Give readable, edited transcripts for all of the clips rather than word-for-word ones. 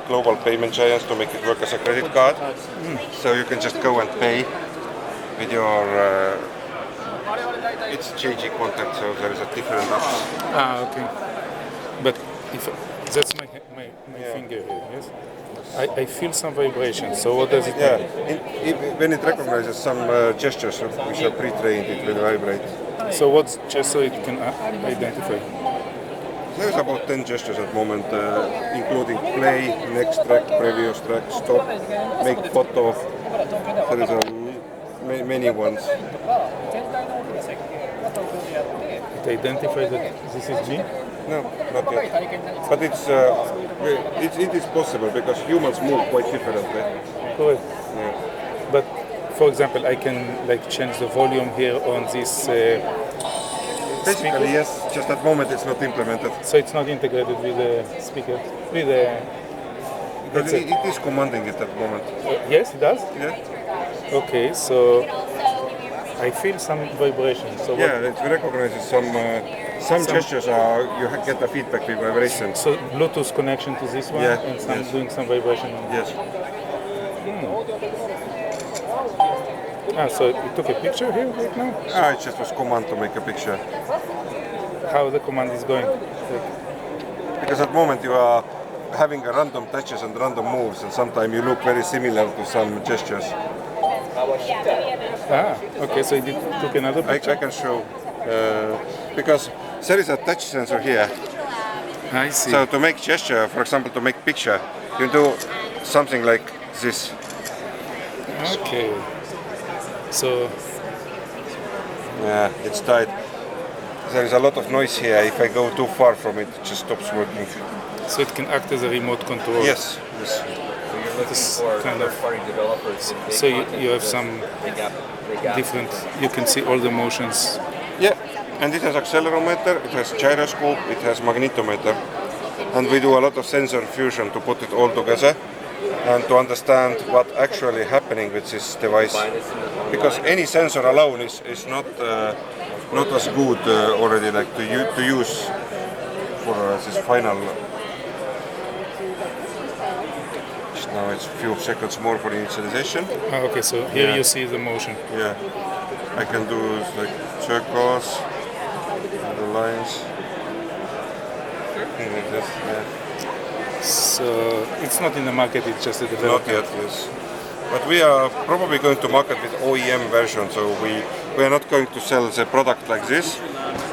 global payment giants to make it work as a credit card. So you can just go and pay with your. It's JG contact, so there is a different apps. Okay. But if that's my finger here, yes? I feel some vibration. So what does it mean? When it recognizes some gestures which are pre-trained, it will vibrate. So what's just so it can identify? There's about 10 gestures at the moment, including play, next track, previous track, stop, make photo. There is many ones. It identifies that this is me? No, not yet. But it is possible because humans move quite differently. Correct. Yeah. But for example, I can like change the volume here on this. Basically, yes. Just at the moment, it's not implemented. So it's not integrated with the speaker, with the. Because it is commanding it at the moment. Yes, it does. Yeah. Okay, so I feel some vibration. So yeah, it recognizes some gestures. You get a feedback with vibration. So Bluetooth connection to this one, and doing some vibration. Yes. So you took a picture here right now? It just was command to make a picture. How the command is going? Because at the moment you are having a random touches and random moves, and sometimes you look very similar to some gestures. Okay, so you took another picture? I can show. Because there is a touch sensor here. I see. So to make gesture, for example, to make picture, you do something like this. Okay. So. Yeah, it's tight. There is a lot of noise here. If I go too far from it, it just stops working. So it can act as a remote control. Yes. Yes. This kind of. So you have some different. You can see all the motions. Yeah, and it has accelerometer, it has gyroscope, it has magnetometer, and we do a lot of sensor fusion to put it all together and to understand what actually happening with this device. Because any sensor alone is not as good already like to use for this final. Now it's a few seconds more for initialization. Okay, so here you see the motion. Yeah, I can do like circles, the lines, things like this. Yeah. So it's not in the market; it's just a development. Not yet, yes. But we are probably going to market with OEM version, so we are not going to sell the product like this,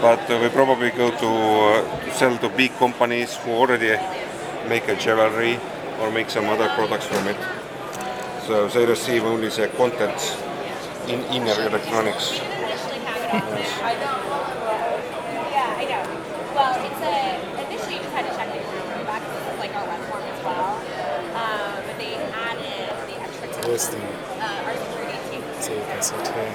but we probably go to sell to big companies who already make a jewelry or make some other products from it. So they receive only the contents in inner electronics. Yes. Yeah, I know. Well, initially you just had to check it through Robux. This is like our web form as well. But they added the extra Interesting. our security team. So you can see it here.